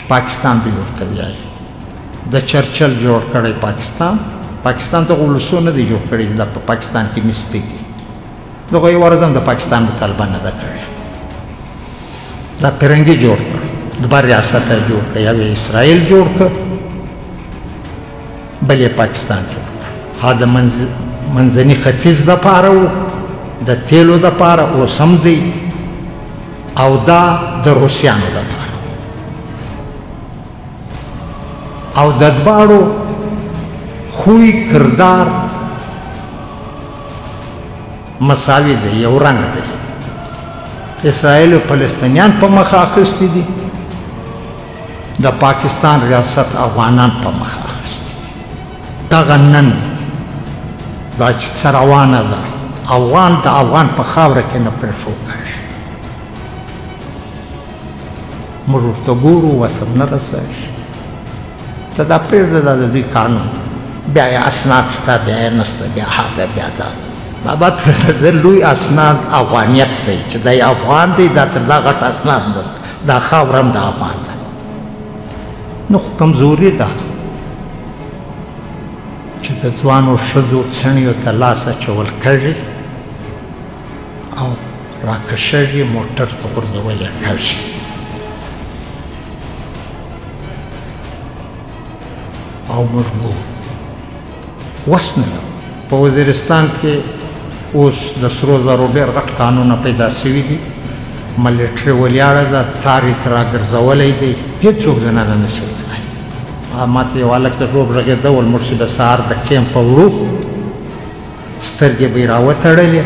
پاکستان دی جوړ کړی د چرچل جوړ کړی پاکستان ته ولسو نه دی جوړ کړی د پاکستان کې مسپیږي دغه یو ورځم د پاکستان د طالبان نه ده کړی دا پرنګي جوړ کړ د بر ریاست جوړ کړ یو اسرائیل جوړ کړ بل یې پاکستان جوړ کړ ها د منځني ختیځ دپاره و د تیلو دپاره اوس هم دی او دا د روسیانو دپاره او د دواړو خوی کردار مساوي دی یو رنګ دی اسرائیل او فلسطینیان په مخه اخیستي دي د پاکستان ریاست افغانان په مخه اخیستي دغه نن دا چې څه روانه ده افغان د افغان په خاوره کې نه پرېښودی شي موږ ورته ګورو وسم نه رسوي ته دا پرېږده دا د دوی قانون بیا یې اسناد شته بیا یې نشته بیا هغه بیا دا بابا د لوی اسناد افغانیت دی چې دی افغان دی دا تر دا غټ اسناد نشته دا خاوره هم د افغان ده نو خو کمزوري ده چې د ځوانو ښځو څڼیو ته لاس اچول کږي او راکشږي موټر ته غورځول یې کږي او موږ ګورو وس نه په وزیرستان کې اوس د سرو زرو ډېر غټ قانونه پیدا سوي دي ملیټري ولیاړه ده تار یې ترې راګرځولی دی هېڅوک زنانه نه شي وتلی ما ته یو هلک د ټوپ غږېده ول موږ چې د سهار د کیمپ په وړو سترګې به یې راوتړلې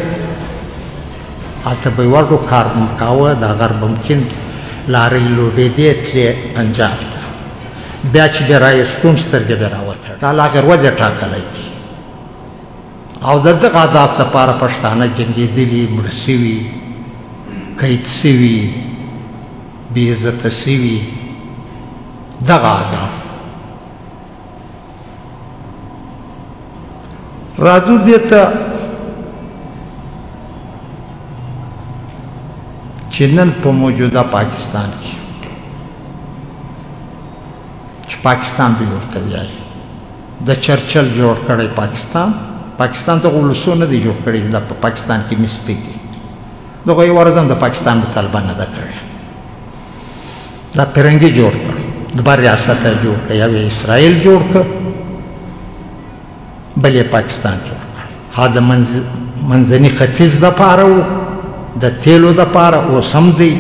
هلته به یې وړو کار به م کاوه دا غر ممکن لارۍ لوډېدې تلې پنجاب ته بیا چې بیا رایستوم سترګې به یې راوتړ دا لا غیر وجه ټاکلی دی او د دغه اهداف دپاره پښتانه جنګېدلي مړه سوي قید سوي بې عزته سوي دغه اهداف راځو دې ته چې نن په موجوده پاکستان کې چې پاکستان دی جوړ کړی د چرچل جوړ کړی پاکستان ته ولسو نه دی جوړ کړی دا په پاکستان کې مسپیږي دغه یو ورځم د پاکستان د طالبان نه ده کړی دا پرنګي جوړ کړ د بر ریاست جوړ کړ یو اسرائیل جوړ کړ بل یې پاکستان جوړ کړ ها د منځني ختیځ دپاره و د تیلو دپاره اوس هم دی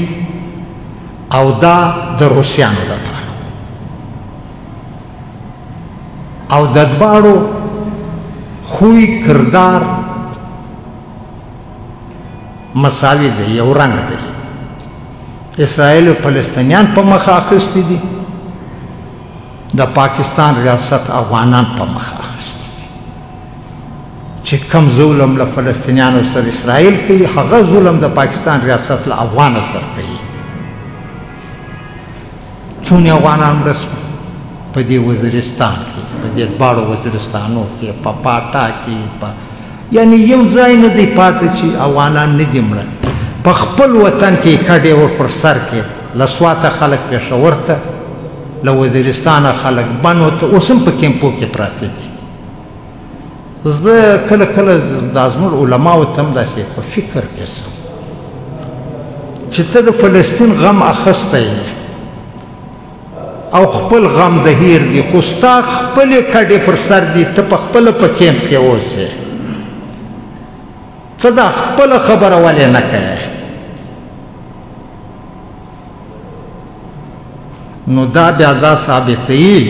او دا د روسیانو دپاره او د دواړو خوی کردار مساوي دی یو رنګ دی اسرائیل او فلسطینیان په مخه اخیستي دي د پاکستان ریاست افغانان په مخه اخیستي دي چې کم ظلم له فلسطینیانو سره اسرائیل کوي هغه ظلم د پاکستان ریاست له افغان سره کوي څونه افغانان رسم په دې وزیرستان کې په دې دواړو وزیرستانو کې په پاټا کې یعنی یو ځای نه دی پاتې چې افغانان نه دي مړه په خپل وطن کې کډې ور پر سر کې له سواته خلک پېښور ته له وزیرستانه خلک بنو ته اوس هم په کیمپو کې پراته دي زه کله کله دا زموږ علماو ته هم داسې په فکر کې سم چې ته د فلسطین غم اخیستی یې او خپل غم د هیر دي خو ستا خپلې کډې پر سر دي ته په خپله په کیمپ کې اوسې ته دا خپله خبره ولې نه کوې نو دا بیا دا ثابتوي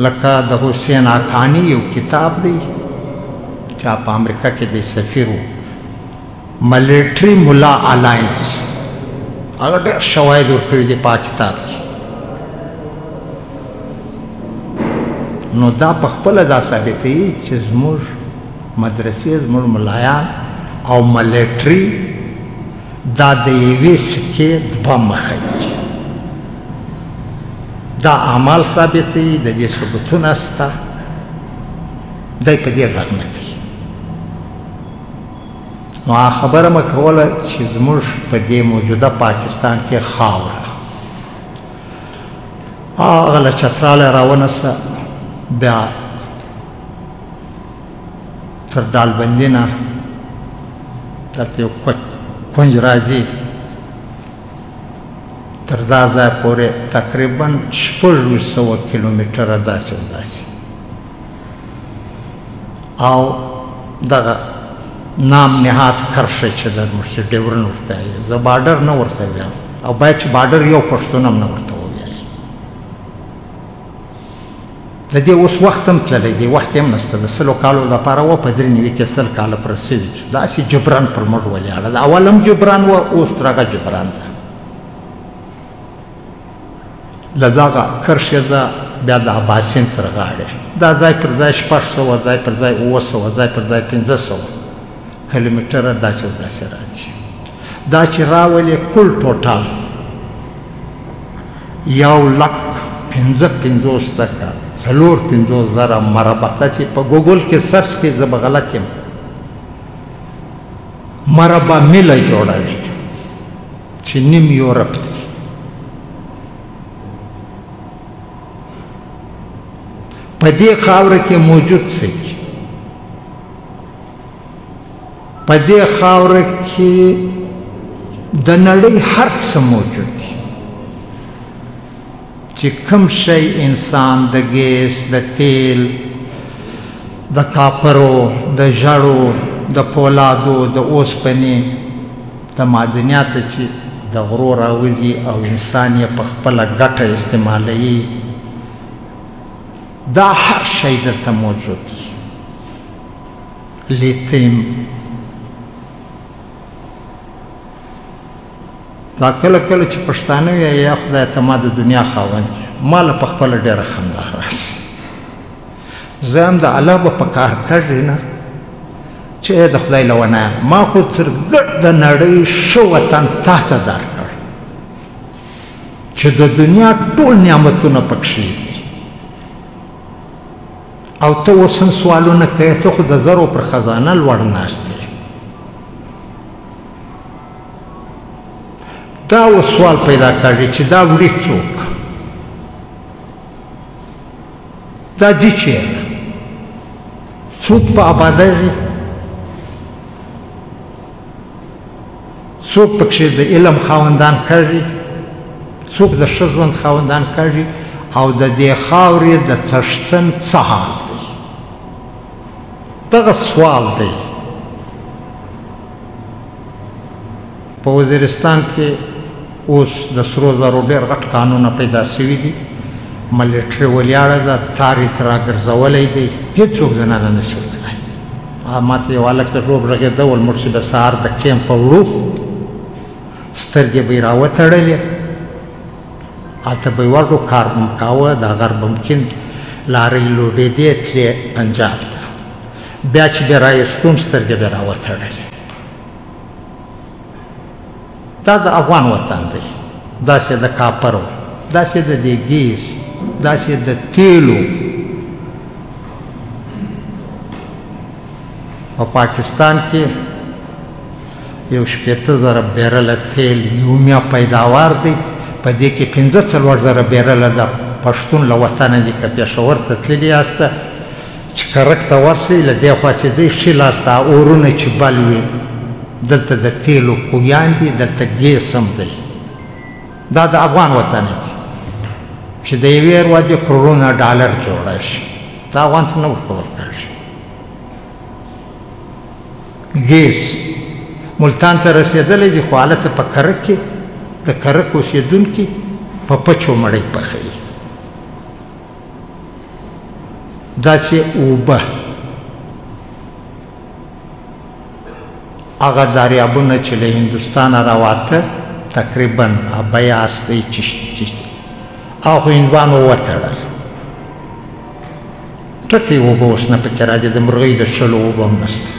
لکه د حسین حقاني یو کتاب دی چا په امریکا کې دی سفیر و ملیټري ملا الاینس هغه ډېر شواهد ورکړي دي په کتاب کې نو دا په خپله دا ثابتوي چې زموږ مدرسې زموږ ملایان او ملیټري دا د یوې سکې دوه مخه دي دا اعمال ثابتوي د دې ثبوتونه شته دی په دې غږ نه کوي نو خبره مه کوله چې زموږ په دې موجوده پاکستان کې خاوره هغه له چتراله راونسه بیا تر ډالبندي نه دلته یو کونج راځي تر دا ځای پورې تقریبا 600 کیلومتره داسې او داسې او دغه نام نهاد کرښه چې د مرشد ډیورن ورته وایي زه بارډر نه ورته وایم او باید چې بارډر یو پښتون هم نه ورته ووایي د دې اوس وخت هم تللی دی وخت هم نشته د 100 کالو لپاره و په 93 کې 100 کاله پر رسېږي داسې جبران پر موږ ولاړه ده اول هم جبران و اوس تر هغه جبران ده له دغه کرښې ده بیا د اباسین تر غاړې دا ځای پر ځای 600 ځای پر ځای 900 ځای پر ځای 500 کیلومتره داسې او داسې راځي دا چې راولې کل ټوټال 1,50,000 مربع تاسې په ګوګل کې سرچ کې زه به غلط یم مربع میله جوړوي چې نیم یورپ دی په دې خاوره کې موجود څه په دې خاوره کې د نړۍ هر څه موجود دي چې کوم شی انسان د ګیس د تیل د کاپرو د ژړو د پولادو د اوسپنې د معدنیاتو چې د غرو راوځي او انسان یې په خپله ګټه استعمالوي دا هر شی دلته موجود دی لیتیم دا کله کله چې پښتانه وایي یا خدای ته ما د دنیا خاوند کړې ما له په خپله ډېره خندا راسي زه هم د الله به په کار کړې نه چې د خدای له ونه ما خو تر ګډ د نړۍ ښه وطن تا ته درکړ چې د دنیا ټول نعمتونه پکښې دي او ته اوس هم سوالونه کوې ته خو د زرو پر خزانه لوړ ناست دی دا اوس سوال پیدا کړي چې دا وړي څوک دا ځي چېرته څوک په ابادېږي څوک پکښې د علم خاوندان کړي څوک د ښه ژوند خاوندان کړي او د دې خاورې د څښتن څه حال دی دغه سوال دی په وزیرستان کې اوس د سرو زرو ډېر غټ کانونه پیدا شوي دي ملیټري ولیاړه ده تار یې ترې راګرځولی دی هېڅوک زنانه نه شي وتلی ما ته یو هلک د ژوب غږېده ول موږ چې د سهار د کیمپ په وړو سترګې به یې راوتړلې هلته به یې وړو کار به م کاوه دا غر به ممکن لارۍ لوډېدې تلې پنجاب ته بیا چې بیا رایستوم سترګې به یې راوتړلې دا د افغان وطن دی داسې د کاپرو داسې د دې ګیس داسې د تیلو په پاکستان کې یو 80,000 بیرله تیل یومیا پیداوار دی په دې کې 45,000 بیرله د پښتون له وطنه دي که پېښور ته تللي یاسته چې کرک ته ورسئ له دې خوا چې ځئ ښي لاس ته اورونه چې بل وي دلته د تیلو کویان دي دلته ګیس هم دی دا د افغان وطن دی چې د یوې ورځې کروڑونه ډالر جوړه شي دا افغان ته نه ورکول کېږي ګیس ملتان ته رسېدلی دي خو هلته په کرک کې د کرک اوسېدونکي په پچو مړۍ پخوي داسې اوبه هغه دریابونه چې له هندوستانه راواته تقریبا بیاس دی چې هغو هندوانو وتړل ټکې اوبه اوس نه پکې راځي د مرغۍ د شلو اوبه هم نشته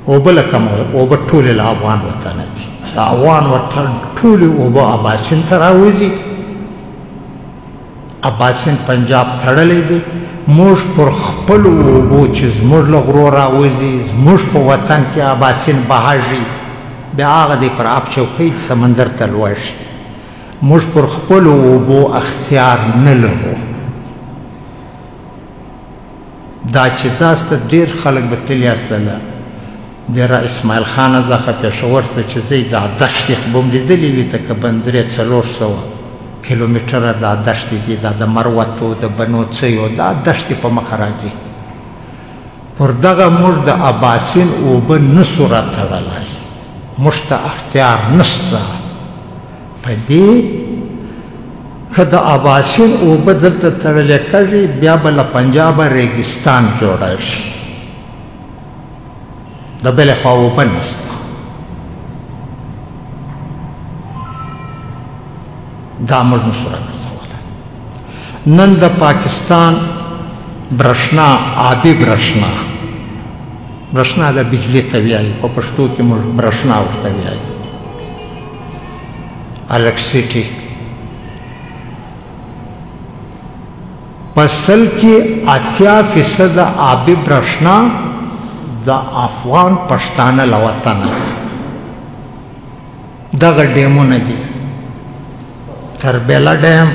اوبه لکه اوبه ټولې له افغان وطنه دي د افغان وطن ټولې اوبه اباسین ته راوځي اباسین پنجاب تړلی دی موږ پر خپلو اوبو چې زموږ له غرو راوځي زموږ په وطن کې اباسین بهاږي بیا هغه دی پر آب چوکۍ سمندر ته لوړ شي موږ پر خپلو اوبو اختیار نه لرو. دا چې تاسو ته ډېر خلک به تللي یاستله د را اسماعیل خانه څخه پېښور ته چې ځئ دا دښتې خو به م لیدلې وي تقریباً 300-400 کیلومتره دا دښتې دي، دا د مروتو د بنوڅیو دا دښتې په مخه راځي. پر دغه موږ د اباسین اوبه نسو راتړلی، موږ ته اختیار نشته په دې که د اباسین اوبه دلته تړلی کړي بیا به له پنجابه ریګستان جوړه شي، د بلې خوا اوبه نشته. دا موږ نسو راګرځولی. نن د پاکستان برښنا، آبي برښنا، برښنا د بجلي ته وایي، په پښتو کې موږ برښنا ورته وایي، الکسیټي. په سل کې 80% آبي برښنا د افغان پښتانه له وطنه دغه ډیمونه دي، تربیله ډیم،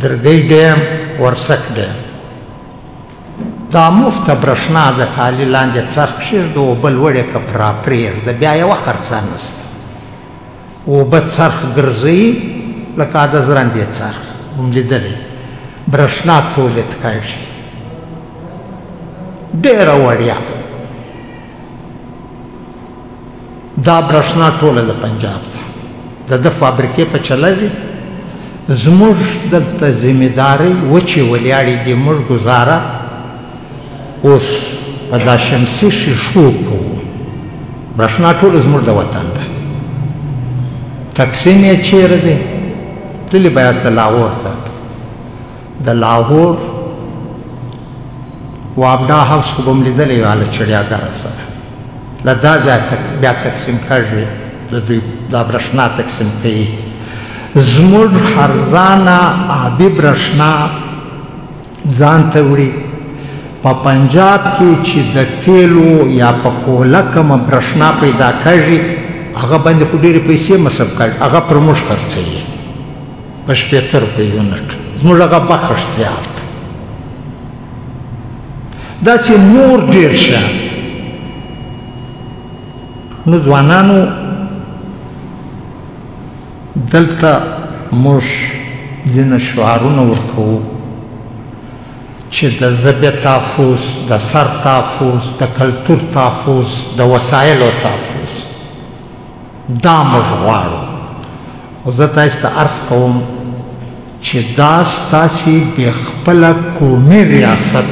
درګۍ ډیم، ورسک ډیم. دا مفته برښنا د کالي لاندې څرخ کښېږده، اوبه لوړې که را پرېږده بیا یوه خرڅه نشته. اوبه څرخ ګرځوي لکه د زرندې څرخ هم لیدلی، برښنا تولید کړي ډېره وړیا. دا برښنا ټوله د پنجاب ده، د ده فابریکې په چلوي. زموږ دلته ذمېدارۍ وچې ولیاړې دي، موږ ګزاره اوس په دا شمسي شیشو کوو. برښنا ټوله زموږ د وطن ده. تقسیم یې چیرې دی؟ تللی به یاست لاهور ته. د لاهور وابډا هاوس خو به م لیدلی وي هله چړیاګره سره، له دا ځای بیا تقسیم کړي، د دوی دا برښنا تقسیم کوي. زموږ ارزانه آبي برښنا ځان ته وړي. په پنجاب کې چې د تیلو یا په کوله کومه برښنا پیدا کړي هغه باندې خو ډېرې پیسې مصرف کړي، هغه پر موږ خرڅوي په 80 روپۍ یونټ. زموږ هغه بخښ زیات. داسې نور ډېر شیان. نو ځوانانو دلته موږ ځینې شعارونه ورکوو چې د ژبې تحفظ، د سر تحفظ، د کلتور تحفظ، د وسایلو تحفظ دا موږ غواړو. خو زه تاسو ته عرض کوم چې دا ستاسې بې خپله قومي ریاسته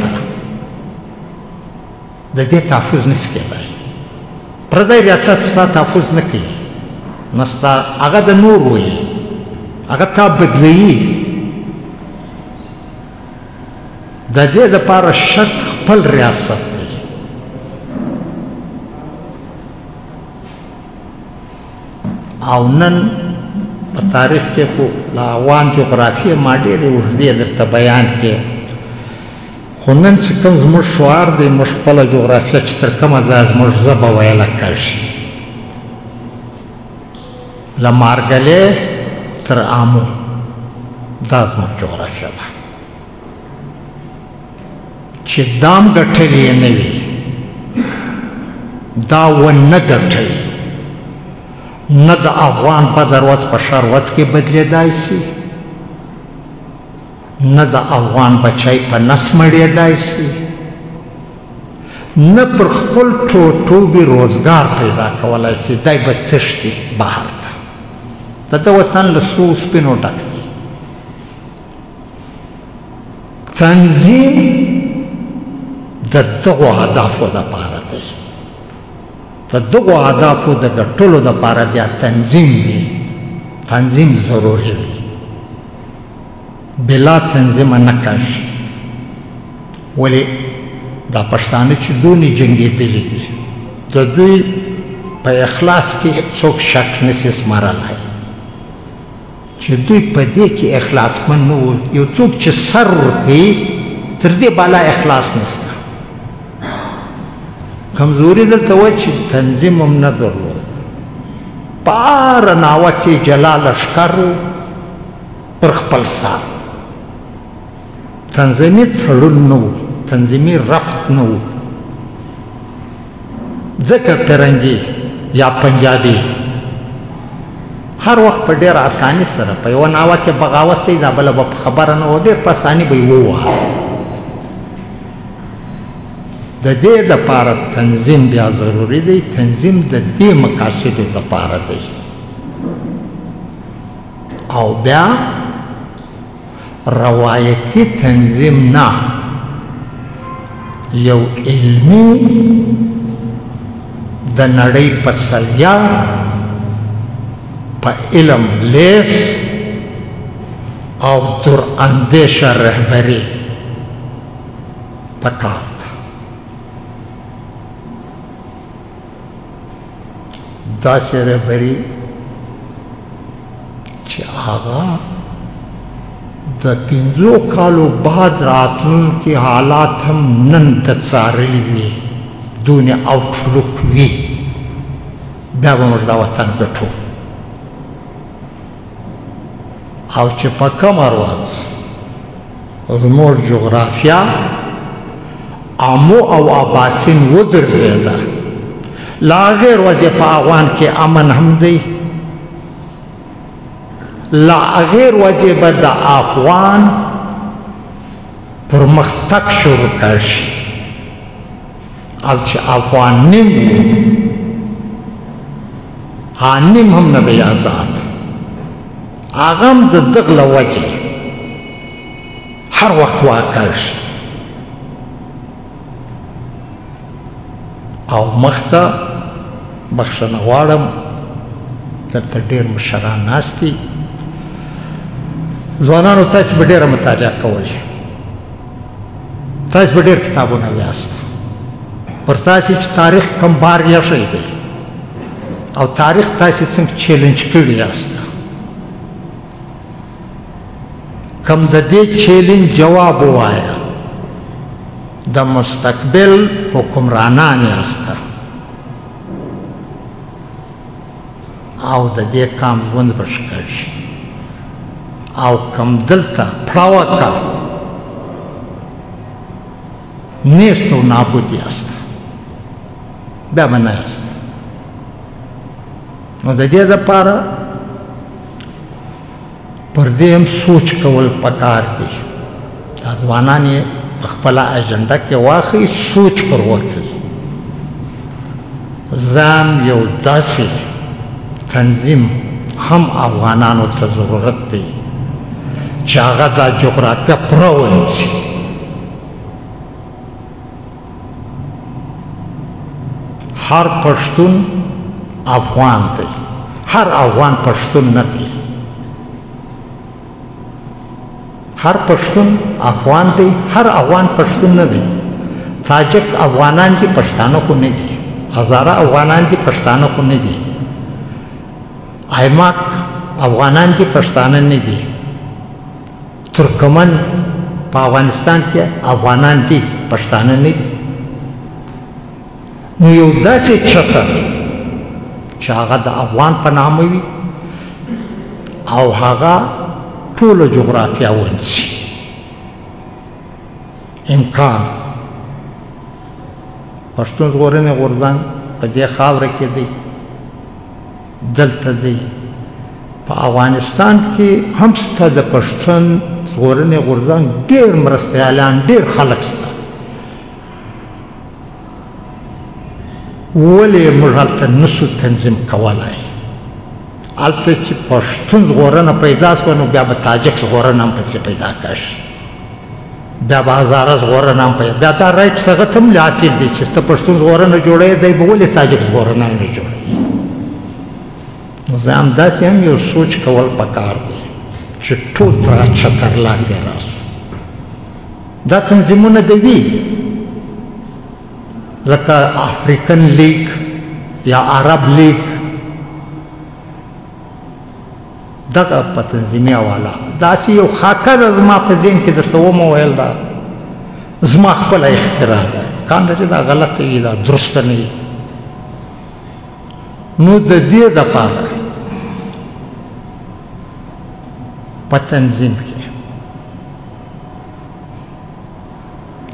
د دې تحفظ نشي کېدای. پردی ریاست ستا تحفظ نه کوي، نه ستا هغه د نور وایي، هغه تا بدلوي. د دې دپاره شرط خپل ریاست دی. او نن په تاریخ کې خو د افغان جغرافیې ما ډېرې اوږدې درته بیان کې، خو نن چې کوم زموږ شعار دی، موږ خپله جغرافیه چې تر کومه ځایه زموږ ژبه ویله کېږي، له مارګلې تر آمو دا زموږ جغرافیه ده. چې دام ګټلې نه وي، دا ونه ګټوي، نه د افغان بدر ورځ په شر ورځ کې بدلېدای شي، نه د افغان بچی په نس مړېدای شي، نه پر خپل ټوټوبي روزګار پیدا کولی شي. دی به تښتي بهر ته. د ده وطن له سرو سپینو ډک دی. تنظیم د دغو اهدافو دپاره دی. د دغو اهدافو د ګټلو دپاره بیا تنظیم وي. تنظیم ضروري وي. بلا تنظیمه نه کېږي. ولې دا پښتانه چې دونې جنګېدلي دي، د دوی په اخلاص کې څوک شک نشي سمارلی چې دوی په دې کې اخلاصمند نه وو. یو څوک چې سر ورکوي تر دې بالا اخلاص نشته. کمزوري دلته وه چې تنظیم هم نه درلود. په هره ناوه کې جلا لښکر و، پر خپل سر تنظیمي تړون نه و، تنظیمي رفت نه و. ځکه فرنګي یا پنجابي هر وخت په ډېر اساني سره په یوه ناوه کې بغاوت کوي، دا بله به په خبره نه و، ډېر په اساني به یې ووهه. د دې دپاره تنظیم بیا ضروري دی. تنظیم د دې مقاصدو دپاره دی. او بیا روایتي تنظیم نه، یو علمي د نړۍ په سلیا په علم لیس او در اندیشه رهبري پکار ده. داسې رهبري چې هغه د 5 کالو بعد راتلونکي حالات هم نن ته څارلي وي، دونې آوټلوک وي، بیا به موږ دا وطن ګټو. او چې په کومه ورځ زموږ جغرافیه آمو او اباسین وګرځېده، لا غیر وجه په افغان کې امن هم دی، لا غیر وجه به د افغان پرمختګ شروع کړي. او چې افغان نیم نیم هم نه دی آزاد، هغه هم د دغه له وجې هر وخت واقع شي. او مخته بخښنه غواړم، دلته ډېر مشران ناست دي. ځوانانو تاسې به ډېره مطالعه کوئ، تاسې به ډېر کتابونه ویاست، پر تاسې چې تاریخ کم بار ایښی دی او تاریخ تاسې څنګه چیلنج کړي یاست، کم د دې چیلنج جواب ووایه. د مستقبل حکمرانان یاست او د دې کام ژوند به ښه کړي. او کم دلته پړاوه کا نیست و نابود یاست، بیا به نه یاست. نو د دې دپاره پر دې هم سوچ کول پکار دی. دا ځوانان یې په خپله اجنډه کې واخلي، سوچ پر وکړي. ځان یو داسې تنظیم هم افغانانو ته ضرورت دی چې هغه دا جغرافیه پوره ونیسي. هر پښتون افغان دی، هر افغان پښتون نه دی. هر پښتون افغان دی، هر افغان پښتون نه دی. تاجک افغانان دي، پښتانه خو نه دي. هزاره افغانان دي، پښتانه خو نه دي. ایماک افغانان دي، پښتانه نه دي. ترکمن په افغانستان کې افغانان دي، پښتانه نه دي. نو یو داسې چتر چې هغه د افغان په نامه وي او هغه ټوله جغرافیه ونیسي. امکان پښتون ژغورنې غورځنګ په دې خاوره کې دی، دلته دی. په افغانستان کې هم شته د پښتون ژغورنې غورځنګ ډېر مرستیالان، ډېر خلک شته. ولې موږ هلته نشو تنظیم کولی؟ هلته چې پښتون ژغورنه پیدا شوه نو بیا به تاجک ژغورنه هم پسې پیدا کړي، بیا به هزاره ژغورنه هم پیدا. بیا دا رایټس هغه ته هم حاصل دی چې ته پښتون ژغورنه جوړوې، دی به ولې تاجک ژغورنه نه جوړوي؟ نو زه همداسې هم یو سوچ کول پکار دی چې ټول تر چتر لاندې راسو. دا تنظیمونه د وي لکه افریقن لیگ یا عرب لیگ، دغه په تنظیمي حواله داسې یو خاکه ده زما په ذهن کې درته ومو ویل، دا زما خپله اختراع ده، کان لري دا غلطه وي، دا درسته نه وي. نو د دې دپاره په تنظیم کې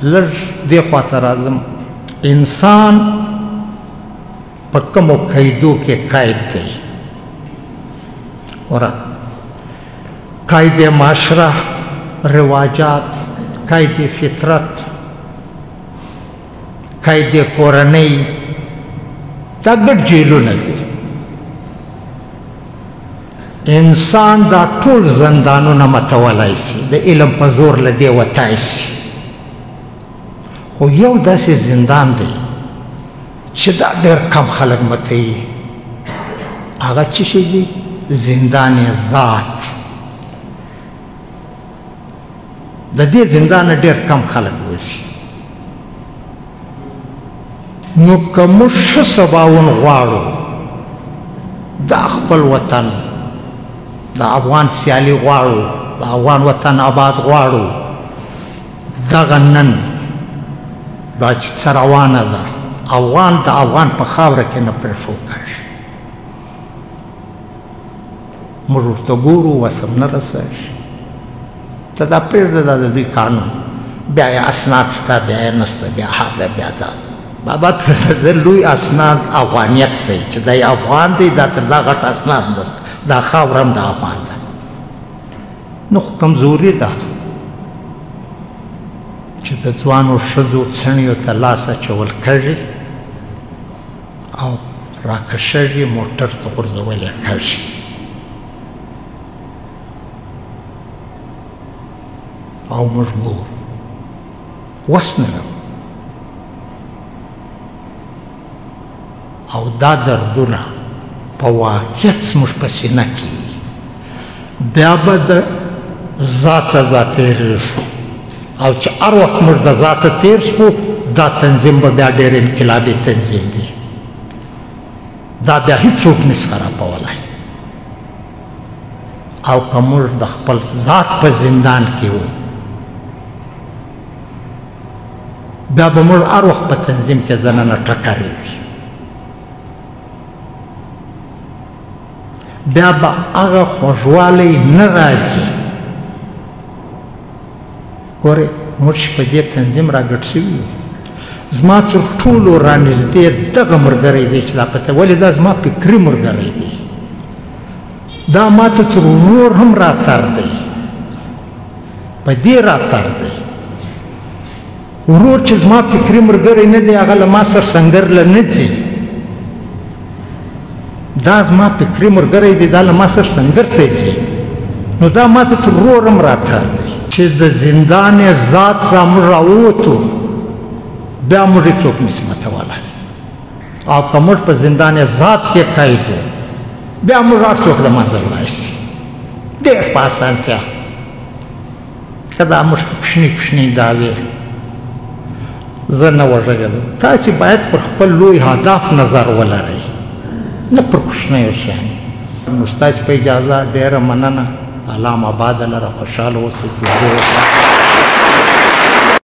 لږ دې خواته راځم. انسان په کومو قیدو کې قید دی؟ ورا قید معاشره، رواجات، قید فطرت، قید کورنۍ، دا ګډ جیلونه دي. انسان دا ټول زندانونه متولی شي، د علم په زور له دې وتی شي، خو یو داسې زندان دی چې دا ډېر کم خلک متوي. هغه څه شی دی؟ زندان ذات. د دې زندان ډېر کم خلک وځي. نو که موږ ښه سباون غواړو، دا خپل وطن، د افغان سیالي غواړو، د افغان وطن آباد غواړو، دغه نن دا چې څه روانه ده، افغان د افغان په خاوره کې نه پرېښودی. موږ ورته ګورو، وسم نه رسېږي. ته دا پرېږده، دا د دوی قانون، بیا یې اسناد شته، بیا یې نشته، بیا هغه بیا دا. بابا د لوی اسناد افغانیت دی چې دی افغان دی، دا تر دا غټ اسناد نشته، دا خاوره هم د افغان ده. نو خو کمزوري ده چې د ځوانو ښځو څڼیو ته لاس اچول کږي او راکشږي، موټر ته غورځول یې کږي. او موږ ګورو، وس نه لرو. او دا دردونه په واقعیت زموږ په سینه کې، بیا به د ذاته تېرېږو. او چې هر وخت موږ د ذاته تېر شو، دا تنظیم به بیا ډېر انقلابي تنظیم دی. دا بیا هېڅوک نشي خرابولی. او که موږ د خپل ذات په زندان کې وو، بیا به موږ هر وخت په تنظیم کې دننه ټکرې وي. بیا به هغه خوږوالی نه راځي. ګورئ، موږ چې په دې تنظیم راګډ شوي یو، زما تر ټولو رانږدې دغه ملګری دی چې دا پته، ولې دا زما فکري ملګری دی، دا ما ته تر ورور هم راتر دی، په دې راتر دی. ورور چې زما فکري ملګری نه دی، هغه له ما سره سنګر له نه ځي. دا زما فکري ملګری دی، دا له ما سره سنګر ته ځي. نو دا ما ته تر ورور هم راتر دی. چې د زندان ذات را موږ راووتو، بیا موږ هېڅوک نشي ماتولی. او که موږ په زندان ذات کې قید وو، بیا موږ هر څوک له منځه وړی شي ډېر په اسانتیا. که دا موږ کوچني دعوې، زه نه وږغېدم. تاسې باید پر خپل لوی هدف نظر ولرئ، نه پر کوچنیو شیانو. نو ستاسې په اجازه ډېره مننه. الله مو آباد لره، خوشحاله اوسئ.